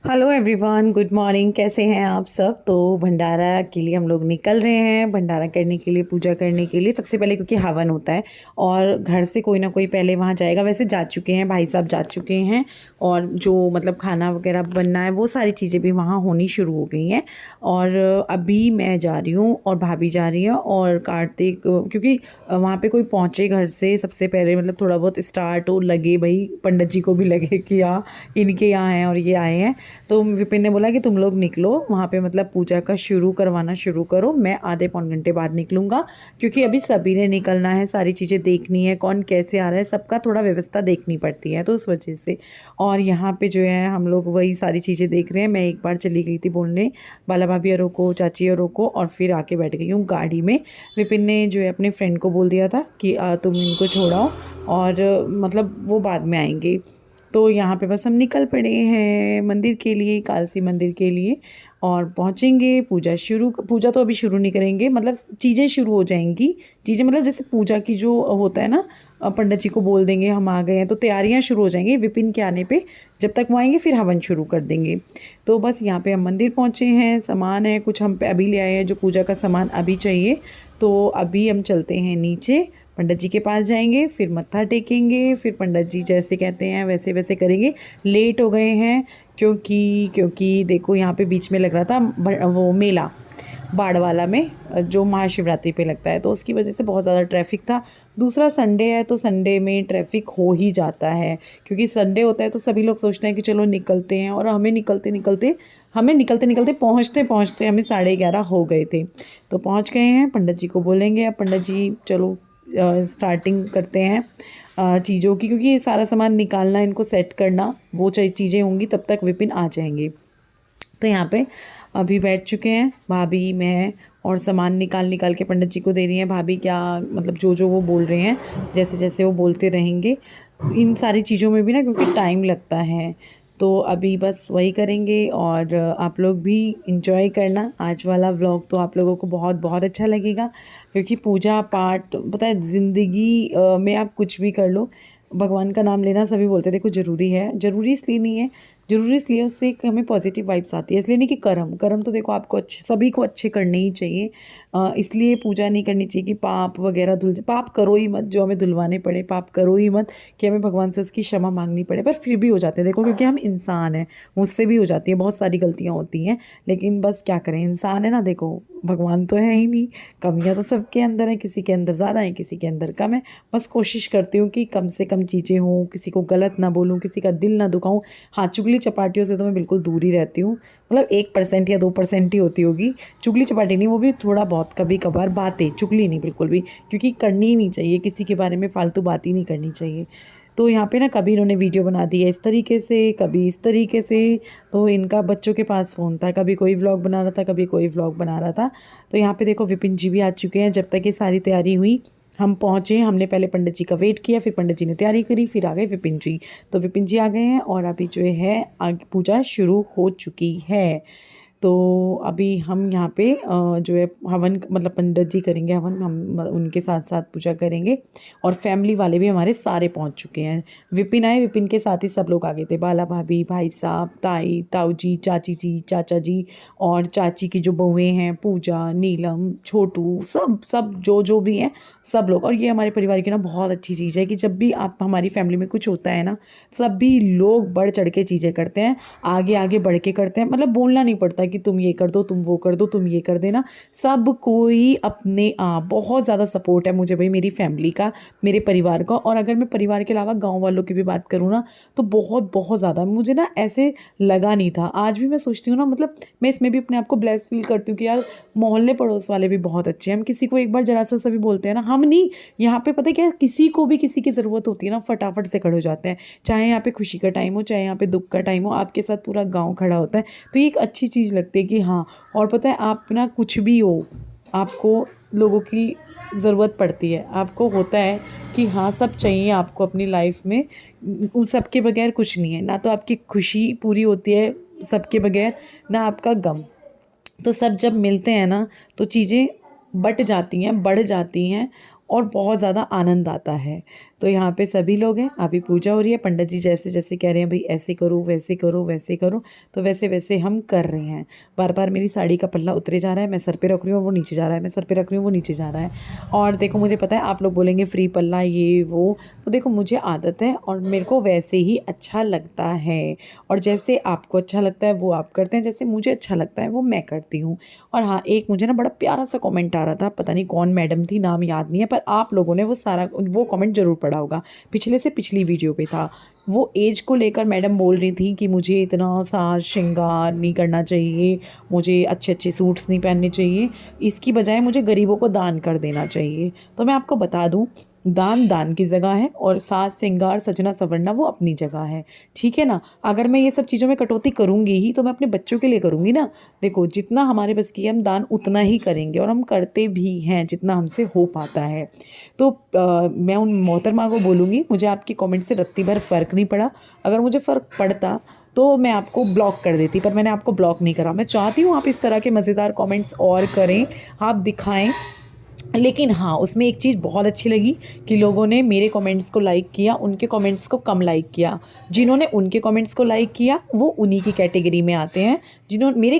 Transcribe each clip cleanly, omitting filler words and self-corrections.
Hello everyone, good morning. कैसे हैं आप सब। तो भंडारा के लिए हम लोग निकल रहे हैं, भंडारा करने के लिए, पूजा करने के लिए। सबसे पहले क्योंकि हवन होता है और घर से कोई ना कोई पहले वहाँ जाएगा। वैसे जा चुके हैं, भाई साहब जा चुके हैं और जो मतलब खाना वगैरह बनना है वो सारी चीज़ें भी वहाँ होनी शुरू हो गई हैं। और अभी मैं जा रही हूँ और भाभी जा रही है और कार्तिक, क्योंकि वहाँ पे कोई पहुँचे घर से सबसे पहले, मतलब थोड़ा बहुत स्टार्ट हो, लगे भाई पंडित जी को भी लगे कि हाँ इनके यहाँ हैं और ये आए हैं। तो विपिन ने बोला कि तुम लोग निकलो वहाँ पे, मतलब पूजा का शुरू करवाना शुरू करो, मैं आधे पौन घंटे बाद निकलूँगा। क्योंकि अभी सभी ने निकलना है, सारी चीज़ें देखनी है, कौन कैसे आ रहा है, सबका थोड़ा व्यवस्था देखनी पड़ती है, तो उस वजह से। और यहाँ पे जो है हम लोग वही सारी चीज़ें देख रहे हैं। मैं एक बार चली गई थी बोलने बाला भाभी औरों को, चाची औरों को, और फिर आके बैठ गई हूँ गाड़ी में। विपिन ने जो है अपने फ्रेंड को बोल दिया था कि तुम इनको छोड़ाओ और मतलब वो बाद में आएंगे। तो यहाँ पे बस हम निकल पड़े हैं मंदिर के लिए, कालसी मंदिर के लिए, और पहुँचेंगे। पूजा तो अभी शुरू नहीं करेंगे, मतलब चीज़ें शुरू हो जाएंगी। चीज़ें मतलब जैसे पूजा की जो होता है ना, पंडित जी को बोल देंगे हम आ गए हैं, तो तैयारियां शुरू हो जाएंगी विपिन के आने पे। जब तक वो आएंगे फिर हवन शुरू कर देंगे। तो बस यहाँ पे हम मंदिर पहुँचे हैं, सामान है कुछ हम पे अभी ले आए हैं, जो पूजा का सामान अभी चाहिए। तो अभी हम चलते हैं नीचे, पंडित जी के पास जाएंगे, फिर मत्था टेकेंगे, फिर पंडित जी जैसे कहते हैं वैसे वैसे करेंगे। लेट हो गए हैं क्योंकि क्योंकि देखो यहाँ पे बीच में लग रहा था वो मेला बाड़ वाला में, जो महाशिवरात्रि पे लगता है, तो उसकी वजह से बहुत ज़्यादा ट्रैफिक था। दूसरा संडे है तो संडे में ट्रैफिक हो ही जाता है, क्योंकि संडे होता है तो सभी लोग सोचते हैं कि चलो निकलते हैं, और हमें निकलते निकलते पहुँचते पहुँचते हमें 11:30 हो गए थे। तो पहुँच गए हैं, पंडित जी को बोलेंगे अब पंडित जी चलो स्टार्टिंग करते हैं चीज़ों की, क्योंकि ये सारा सामान निकालना, इनको सेट करना, वो चीज़ें होंगी तब तक विपिन आ जाएंगे। तो यहाँ पे अभी बैठ चुके हैं भाभी, मैं, और सामान निकाल निकाल के पंडित जी को दे रही हैं। भाभी क्या मतलब जो जो वो बोल रहे हैं, जैसे जैसे वो बोलते रहेंगे। इन सारी चीज़ों में भी ना क्योंकि टाइम लगता है, तो अभी बस वही करेंगे। और आप लोग भी इंजॉय करना आज वाला व्लॉग, तो आप लोगों को बहुत बहुत अच्छा लगेगा। क्योंकि पूजा पाठ पता है ज़िंदगी में आप कुछ भी कर लो, भगवान का नाम लेना सभी बोलते हैं, देखो ज़रूरी है। ज़रूरी इसलिए नहीं है, ज़रूरी इसलिए उससे एक हमें पॉजिटिव वाइब्स आती है, इसलिए नहीं कि कर्म तो देखो आपको अच्छे, सभी को अच्छे करने ही चाहिए। इसलिए पूजा नहीं करनी चाहिए कि पाप वगैरह पाप करो ही मत, जो हमें धुलवाने पड़े पाप करो ही मत, कि हमें भगवान से उसकी क्षमा मांगनी पड़े। पर फिर भी हो जाते हैं देखो, क्योंकि हम इंसान हैं, मुझसे भी हो जाती है, बहुत सारी गलतियाँ होती हैं। लेकिन बस क्या करें, इंसान है ना, देखो भगवान तो है ही नहीं, कमियाँ तो सबके अंदर है, किसी के अंदर ज़्यादा है किसी के अंदर कम है। बस कोशिश करती हूँ कि कम से कम चीज़ें हों, किसी को गलत ना बोलूँ, किसी का दिल ना दुखाऊँ। हाँ, चुगली चपाटियों से तो मैं बिल्कुल दूर ही रहती हूँ, मतलब 1% या 2% ही होती होगी चुगली चपाटी, नहीं वो भी थोड़ा बहुत कभी कभार, बातें, चुगली नहीं बिल्कुल भी, क्योंकि करनी ही नहीं चाहिए, किसी के बारे में फालतू बात ही नहीं करनी चाहिए। तो यहाँ पे ना कभी इन्होंने वीडियो बना दी है इस तरीके से, कभी इस तरीके से। तो इनका बच्चों के पास फ़ोन था, कभी कोई व्लॉग बना रहा था, कभी कोई व्लॉग बना रहा था। तो यहाँ पे देखो विपिन जी भी आ चुके हैं। जब तक ये सारी तैयारी हुई हम पहुँचे, हमने पहले पंडित जी का वेट किया, फिर पंडित जी ने तैयारी करी, फिर आ गए विपिन जी। तो विपिन जी आ गए हैं और अभी जो है आगे पूजा शुरू हो चुकी है। तो अभी हम यहाँ पे जो है हवन, मतलब पंडित जी करेंगे हवन, हम उनके साथ साथ पूजा करेंगे। और फैमिली वाले भी हमारे सारे पहुँच चुके हैं। विपिन आए, विपिन के साथ ही सब लोग आ गए थे, बाला भाभी, भाई साहब, ताई, ताऊ जी, चाची जी, चाचा जी, और चाची की जो बहुएँ हैं, पूजा, नीलम, छोटू, सब सब जो जो भी हैं सब लोग। और ये हमारे परिवार की ना बहुत अच्छी चीज़ है कि जब भी आप हमारी फैमिली में कुछ होता है ना, सभी लोग बढ़ चढ़ के चीज़ें करते हैं, आगे आगे बढ़ के करते हैं। मतलब बोलना नहीं पड़ता कि तुम ये कर दो, तुम वो कर दो, तुम ये कर देना। सब कोई अपने आप, बहुत ज़्यादा सपोर्ट है मुझे भाई मेरी फैमिली का, मेरे परिवार का। और अगर मैं परिवार के अलावा गाँव वालों की भी बात करूँ ना, तो बहुत बहुत ज़्यादा मुझे ना ऐसे लगा नहीं था। आज भी मैं सोचती हूँ ना, मतलब मैं इसमें भी अपने आप को ब्लेस फील करती हूँ कि यार मोहल्ले पड़ोस वाले भी बहुत अच्छे हैं। हम किसी को एक बार जरा सा सभी बोलते हैं ना, हम नहीं, यहाँ पे पता है क्या, किसी को भी किसी की ज़रूरत होती है ना, फटाफट से खड़े हो जाते हैं। चाहे यहाँ पे खुशी का टाइम हो, चाहे यहाँ पे दुख का टाइम हो, आपके साथ पूरा गाँव खड़ा होता है। तो ये एक अच्छी चीज़ लगती है कि हाँ। और पता है आप ना कुछ भी हो, आपको लोगों की ज़रूरत पड़ती है, आपको होता है कि हाँ सब चाहिए आपको अपनी लाइफ में, उन सब के बगैर कुछ नहीं है। ना तो आपकी खुशी पूरी होती है सबके बगैर, ना आपका गम। तो सब जब मिलते हैं ना तो चीज़ें बट जाती हैं, बढ़ जाती हैं, और बहुत ज़्यादा आनंद आता है। तो यहाँ पे सभी लोग हैं, अभी पूजा हो रही है। पंडित जी जैसे जैसे कह रहे हैं भाई ऐसे करो वैसे करो वैसे करो, तो वैसे वैसे हम कर रहे हैं। बार बार मेरी साड़ी का पल्ला उतरे जा रहा है, मैं सर पे रख रही हूँ वो नीचे जा रहा है, मैं सर पे रख रही हूँ वो नीचे जा रहा है। और देखो मुझे पता है आप लोग बोलेंगे फ्री पल्ला ये वो, तो देखो मुझे आदत है और मेरे को वैसे ही अच्छा लगता है। और जैसे आपको अच्छा लगता है वो आप करते हैं, जैसे मुझे अच्छा लगता है वो मैं करती हूँ। और हाँ, एक मुझे ना बड़ा प्यारा सा कमेंट आ रहा था, पता नहीं कौन मैडम थी, नाम याद नहीं है, पर आप लोगों ने वो कमेंट ज़रूर पढ़ा होगा, पिछले से पिछली वीडियो पे था। वो एज को लेकर मैडम बोल रही थी कि मुझे इतना साज श्रृंगार नहीं करना चाहिए, मुझे अच्छे अच्छे सूट्स नहीं पहनने चाहिए, इसकी बजाय मुझे गरीबों को दान कर देना चाहिए। तो मैं आपको बता दूं, दान दान की जगह है और साज श्रृंगार सजना संवरना वो अपनी जगह है, ठीक है ना। अगर मैं ये सब चीज़ों में कटौती करूँगी ही तो मैं अपने बच्चों के लिए करूँगी ना। देखो जितना हमारे बस की है हम दान उतना ही करेंगे, और हम करते भी हैं जितना हमसे हो पाता है। तो मैं उन मोहतरमा को बोलूँगी, मुझे आपकी कमेंट से रत्ती भर फ़र्क नहीं पड़ा। अगर मुझे फ़र्क पड़ता तो मैं आपको ब्लॉक कर देती, पर मैंने आपको ब्लॉक नहीं करा। मैं चाहती हूँ आप इस तरह के मज़ेदार कमेंट्स और करें, आप दिखाएं। लेकिन हाँ, उसमें एक चीज़ बहुत अच्छी लगी कि लोगों ने मेरे कमेंट्स को लाइक किया, उनके कमेंट्स को कम लाइक किया। जिन्होंने उनके कमेंट्स को लाइक किया वो उन्हीं की कैटेगरी में आते हैं। जिन्होंने मेरे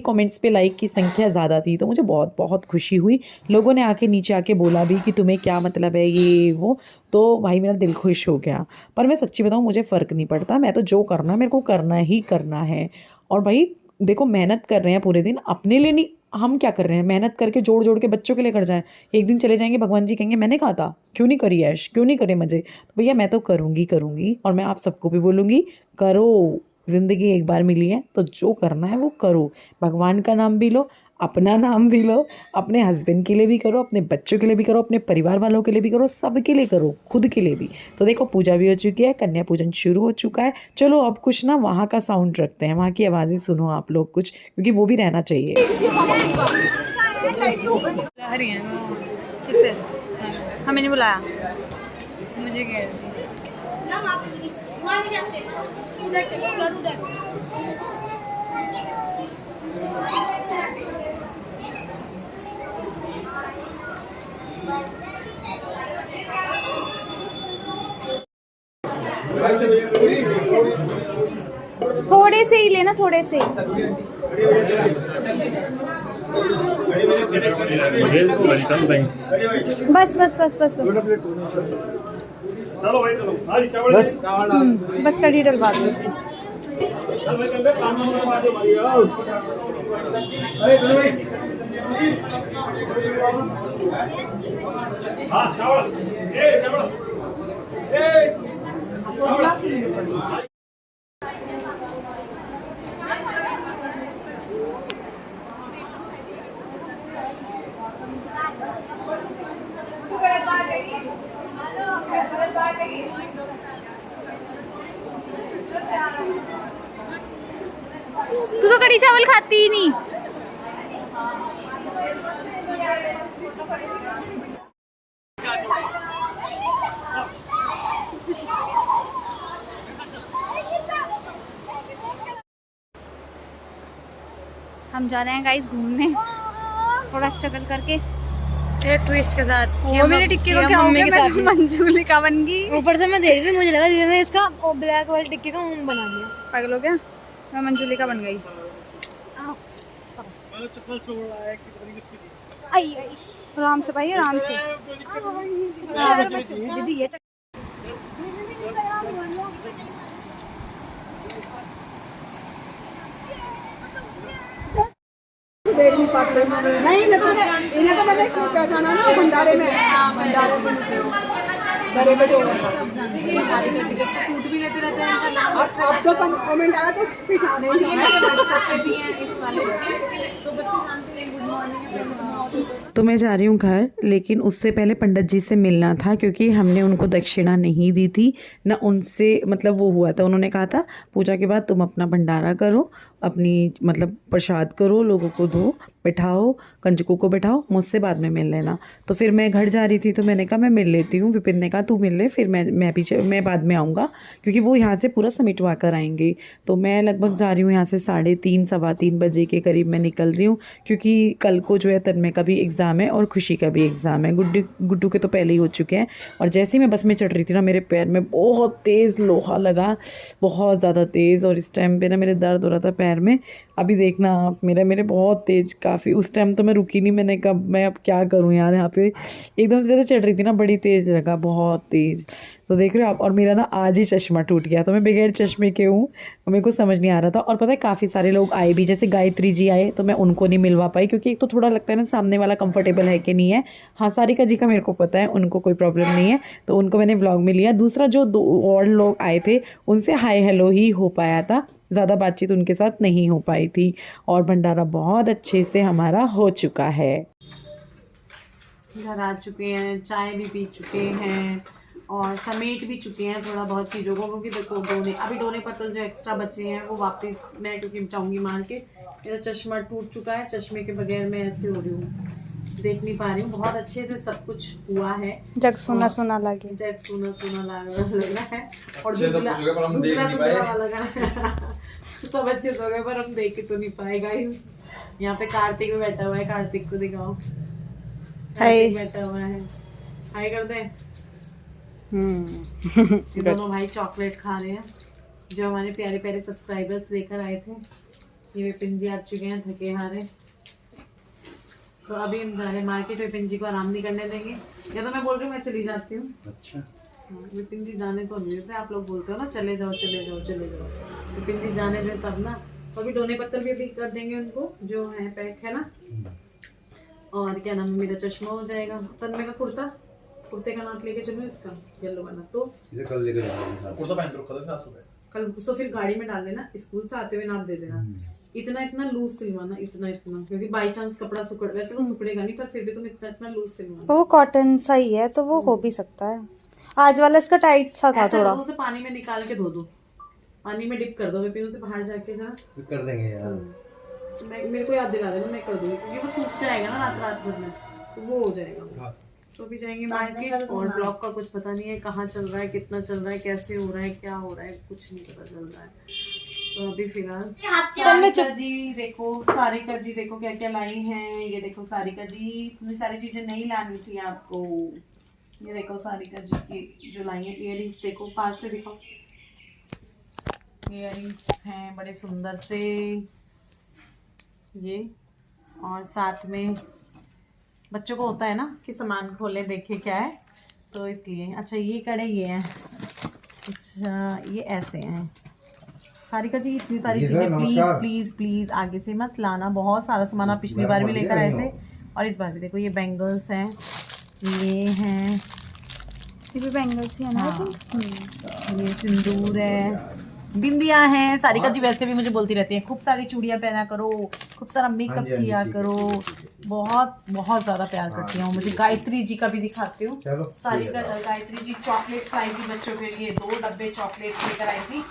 कमेंट्स पे लाइक की संख्या ज़्यादा थी, तो मुझे बहुत बहुत खुशी हुई। लोगों ने आके नीचे आके बोला भी कि तुम्हें क्या मतलब है ये वो, तो भाई मेरा दिल खुश हो गया। पर मैं सच्ची बताऊँ, मुझे फ़र्क नहीं पड़ता, मैं तो जो करना है मेरे को करना ही करना है। और भाई देखो मेहनत कर रहे हैं पूरे दिन अपने लिए नहीं, हम क्या कर रहे हैं, मेहनत करके जोड़ जोड़ के बच्चों के लिए कर जाएं। एक दिन चले जाएंगे, भगवान जी कहेंगे मैंने कहा था, क्यों नहीं करी ऐश, क्यों नहीं करे मज़े। तो भैया मैं तो करूँगी। और मैं आप सबको भी बोलूँगी, करो, ज़िंदगी एक बार मिली है तो जो करना है वो करो। भगवान का नाम भी लो, अपना नाम भी लो, अपने हस्बैंड के लिए भी करो, अपने बच्चों के लिए भी करो, अपने परिवार वालों के लिए भी करो, सबके लिए करो, खुद के लिए भी। तो देखो पूजा भी हो चुकी है, कन्या पूजन शुरू हो चुका है। चलो अब कुछ ना वहाँ का साउंड रखते हैं, वहाँ की आवाज़ें सुनो आप लोग कुछ, क्योंकि वो भी रहना चाहिए। किसे? हमें नहीं बुलाया। मुझे कह रही थोड़े से ही लेना, थोड़े से। बस बस बस बस बस चलो भाई चलो, बस कढ़ी डलवा दो। तू तो कढ़ी चावल खाती ही नहीं। हम जा रहे हैं गाइस घूमने, थोड़ा स्ट्रगल करके एक ट्विस्ट के साथ। वो मेरे टिक्के को क्या हो गया, मैं तो मंजूलिका बन गई। ऊपर से मैं देख रही, मुझे लगा जिन्होंने इसका ब्लैक वाले टिक्के का मुंह बना दिया। पागल हो गया, मैं मंजूलिका बन गई। आराम से भाई, आराम से। देख नहीं पाते नहीं, मैं तो इन्हें तो मैंने इसमें पहचाना ना, भंडारे में बड़े बड़े सूट भी लेते रहते हैं। अब तो कमेंट आया तो पहचाने भी हैं इस वाले, तो बच्चे जानते हैं गुड मॉर्निंग। तो मैं जा रही हूँ घर, लेकिन उससे पहले पंडित जी से मिलना था, क्योंकि हमने उनको दक्षिणा नहीं दी थी ना, उनसे मतलब वो हुआ था। उन्होंने कहा था पूजा के बाद तुम अपना भंडारा करो अपनी मतलब प्रसाद करो, लोगों को दो, बैठाओ, कंजकों को बैठाओ, मुझसे बाद में मिल लेना। तो फिर मैं घर जा रही थी तो मैंने कहा मैं मिल लेती हूँ। विपिन ने कहा तू मिल ले, फिर मैं बाद में आऊँगा, क्योंकि वो यहाँ से पूरा समेटवा कर आएंगे। तो मैं लगभग जा रही हूँ यहाँ से 3:30 सवा 3 बजे के करीब मैं निकल रही हूँ, क्योंकि कल को जो है तन्मय का भी एग्ज़ाम है और खुशी का भी एग्ज़ाम है। गुड्डू के तो पहले ही हो चुके हैं। और जैसे ही मैं बस में चढ़ रही थी ना, मेरे पैर में बहुत तेज़ लोहा लगा, बहुत ज़्यादा तेज़। और इस टाइम पे ना मेरे दर्द हो रहा था पैर में। अभी देखना आप, मेरे बहुत तेज़ काफ़ी। उस टाइम तो मैं रुकी नहीं, मैंने कहा मैं अब क्या करूँ यार, यहाँ पे एकदम से जैसे चढ़ रही थी ना, बड़ी तेज़ लगा, बहुत तेज़। तो देख रहे हो आप। और मेरा ना आज ही चश्मा टूट गया, तो मैं बगैर चश्मे के हूँ, मेरे को समझ नहीं आ रहा था। और पता है काफ़ी सारे लोग आए भी, जैसे गायत्री जी आए, तो मैं उनको नहीं मिलवा पाई, क्योंकि एक तो थोड़ा लगता है ना सामने वाला कंफर्टेबल है कि नहीं है। हाँ, सारिका जी का मेरे को पता है, उनको कोई प्रॉब्लम नहीं है, तो उनको मैंने व्लॉग में लिया। दूसरा जो 2 और लोग आए थे उनसे हाय हेलो ही हो पाया था, ज़्यादा बातचीत उनके साथ नहीं हो पाई थी। और भंडारा बहुत अच्छे से हमारा हो चुका है। घर आ चुके हैं, चाय भी पी चुके हैं और समेट भी चुके हैं थोड़ा बहुत चीज़ों को, क्योंकि देखो डोने पत्तल जो एक्स्ट्रा बचे हैं वो वापस मैं क्योंकि जाऊँगी मार के। मेरा चश्मा टूट चुका है, चश्मे के बगैर मैं ऐसे हो रही हूँ, देख नहीं पा रही हूँ। बहुत अच्छे से सब कुछ हुआ है, जग सुना सुना लगे, जग सुना सुना लग रहा है। और दूसरा लगा सब अच्छे से हो गए, पर हम देख तो नहीं पाए गाइस। यहाँ पे कार्तिक भी बैठा हुआ है, कार्तिक को दिखाओ, कार्तिक बैठा हुआ है, हाय कर दे। ये दोनों भाई चॉकलेट खा रहे हैं, जो हमारे प्यारे प्यारे सब्सक्राइबर्स लेकर आए थे। ये विपिन जी आ चुके हैं थके हारे, तो अभी हम जा रहे हैं मार्केट। विपिन जी को आराम नहीं करने देंगे, या तो मैं बोल रही हूँ मैं चली जाती हूँ। अच्छा, विपिन जी जाने तो नहीं देते, आप लोग बोलते हो ना चले जाओ चले जाओ चले जाओ, विपिन जी जाने दें तब ना। तो अभी डोने पत्तल भी अभी कर देंगे उनको, जो है पैक है ना। और क्या नाम है, मेरा चश्मा हो जाएगा। तन्मय का कुर्ते का नाप लेके चलो, इसका येलो वाला, तो इसे कल लेके जाऊंगा। कुर्ता पहन के रखो था सुबह, कल तो फिर गाड़ी में डाल लेना, स्कूल से आते हुए नाप दे देना। इतना लूज सिलवाना, इतना क्योंकि बाई चांस कपड़ा सुखड़, वैसे वो सुखड़ेगा नहीं, पर फिर भी तुम इतना लूज सिलवाना। वो कॉटन सा ही है तो वो हो भी सकता है। आज वाला इसका टाइट सा था थोड़ा। उसे पानी में निकाल के धो दो, पानी में डिप कर दो, विपिन से बाहर जाके जा कर देंगे यार। मेरे को याद दिला देना, मैं कर दूंगी, क्योंकि वो सूख जाएगा ना रात भर में, तो वो हो जाएगा। तो अभी जाएंगे मार्केट, और ब्लॉग का कुछ पता नहीं है कहाँ चल रहा है, कितना चल रहा है, कैसे हो रहा है, क्या हो रहा है, कुछ नहीं पता चल रहा है। तो अभी फिलहाल सारिका जी देखो क्या क्या लाई हैं। ये देखो सारिका जी, इतनी सारी चीजें नहीं लानी थी आपको। ये देखो सारिका जी की जो लाई है इयररिंग्स, देखो पास से दिखाओ, इयररिंग्स हैं बड़े सुंदर से ये। और साथ में बच्चों को होता है ना कि सामान खोले देखे क्या है, तो इसलिए। अच्छा ये कड़े ये हैं, अच्छा ये ऐसे हैं। सारिका जी इतनी सारी चीज़ें प्लीज़ प्लीज़ प्लीज़ आगे से मत लाना, बहुत सारा सामान आप पिछली बार भी लेकर आए थे और इस बार भी। देखो ये बैंगल्स हैं, ये हैं, ये भी बैंगल्स ही है ना। हाँ, ये सिंदूर है, बिंदियाँ हैं। सारिका जी वैसे भी मुझे बोलती रहती हैं खूब सारी चूड़ियाँ पहना करो, खूब सारा मेकअप किया करो, बहुत बहुत ज़्यादा प्यार करती हूँ मुझे। गायत्री जी का भी दिखाती हूँ। सारिका गायत्री जी चॉकलेट लाई थी बच्चों के लिए, 2 डब्बे चॉकलेट लेकर आई थी,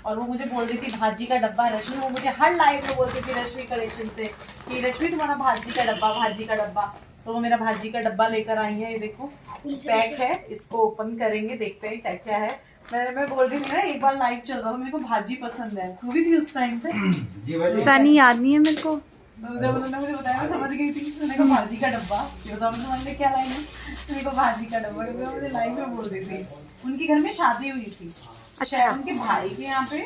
और वो मुझे बोल रही थी भाजी का डब्बा रश्मि, वो मुझे हर लाइव में बोलती थी रश्मि कलेक्शन से कि रश्मि तुम्हारा भाजी का डब्बा, भाजी का डब्बा। तो वो मेरा भाजी का डब्बा लेकर आई है, ये देखो पैक है, इसको ओपन करेंगे, देखते हैं क्या क्या है। मैं बोल रही थी ना एक बार लाइव चल रहा था, मेरे को भाजी पसंद है, तू भी थी उस टाइम पे? पता नहीं, याद नहीं है मेरे को। जब उन्होंने मुझे बताया मैं समझ गई थी, मैंने कहा भाजी का डब्बा, ये बताओ तुम्हारे क्या लाइन है? मेरे को भाजी का डब्बा, मुझे लाइव में बोल रही थी। उनके घर में शादी हुई थी, अच्छा उनके भाई के यहाँ पे,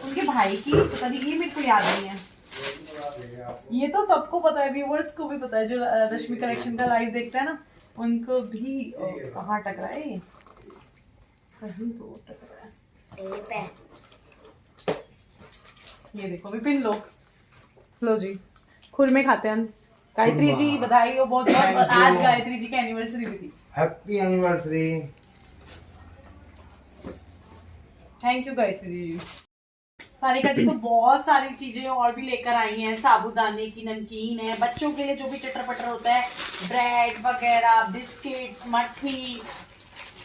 उनके भाई की पता नहीं, ये मेरे को याद नहीं है। ये तो सबको पता है, व्यूअर्स को भी पता है, जो रश्मि कलेक्शन का लाइव देखता है ना उनको भी। कहाँ टकरा है ये, कहीं तो टकरा है। ये देखो विपिन, लो जी खुरमे खाते हैं। गायत्री जी बधाई हो बहुत बहुत, और आज गायत्री जी की एनिवर्सरी भी थी। Happy anniversary. Thank you Gayatri ji. Sarika ji तो बहुत सारी चीजें और भी लेकर आई हैं, साबुदाने की नमकीन है, बच्चों के लिए जो भी चटर पटर होता है, ब्रेड वगैरह, बिस्किट, मट्ठी,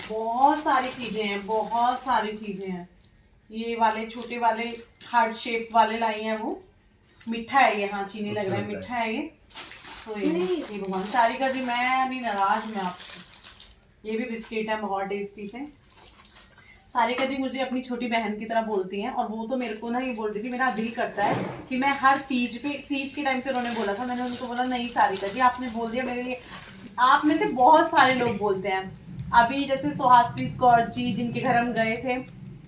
बहुत सारी चीजें हैं, बहुत सारी चीजें हैं। ये वाले छोटे वाले हार्ट शेप वाले लाई हैं वो। मीठा है ये, हाँ चीनी लग रहा है, मीठा है ये। तो ये भगवान सारिका जी मैं नहीं नाराज मैं आपसे। ये भी बिस्किट है बहुत टेस्टी से। सारिका जी मुझे अपनी छोटी बहन की तरह बोलती हैं और वो तो मेरे को ना ये बोल रही थी, मेरा दिल करता है कि मैं हर तीज के टाइम पे उन्होंने बोला था, मैंने उनको बोला नहीं सारिका जी आपने बोल दिया मेरे लिए। आप में से बहुत सारे लोग बोलते हैं। अभी जैसे सुहासप्रीत कौर जी जिनके घर हम गए थे,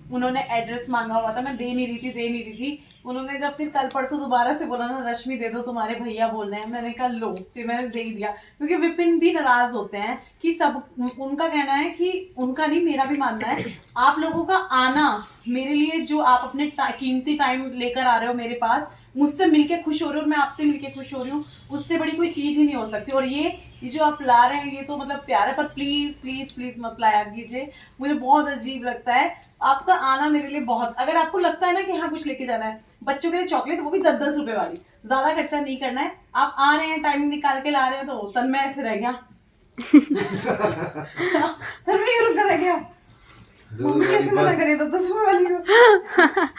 उन्होंने एड्रेस मांगा हुआ था, मैं दे नहीं रही थी। उन्होंने जब फिर कल परसों दोबारा से बोला ना रश्मि दे दो तुम्हारे भैया बोल रहे हैं, मैंने कहा लो, फिर मैंने दे ही दिया। क्योंकि विपिन भी नाराज होते हैं कि सब, उनका कहना है कि उनका नहीं मेरा भी मानना है, आप लोगों का आना मेरे लिए, जो आप अपने कीमती टाइम लेकर आ रहे हो मेरे पास, मुझसे मिलके खुश हो रहे हो और मैं आपसे मिलके खुश हो रही हूँ, उससे बड़ी कोई चीज ही नहीं हो सकती। और ये जो आप ला रहे हैं ये तो मतलब प्यार है, पर प्लीज प्लीज प्लीज मत लाया कीजिए, मुझे बहुत अजीब लगता है। आपका आना मेरे लिए बहुत, अगर आपको लगता है ना कि हाँ कुछ लेके जाना है, बच्चों के लिए चॉकलेट, वो भी 10-10 रुपए वाली, ज्यादा खर्चा नहीं करना है। आप आ रहे हैं, टाइम निकाल के ला रहे हैं, तो तब मैं ऐसे रह गया तब मैं रुका रह गया, मम्मी कैसे मना करे तो 10 रुपए वाली को,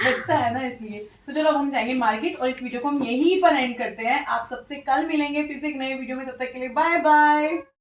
अच्छा है ना इसलिए। तो चलो अब हम जाएंगे मार्केट और इस वीडियो को हम यहीं पर एंड करते हैं। आप सबसे कल मिलेंगे फिर से एक नए वीडियो में, तब तक के लिए बाय बाय।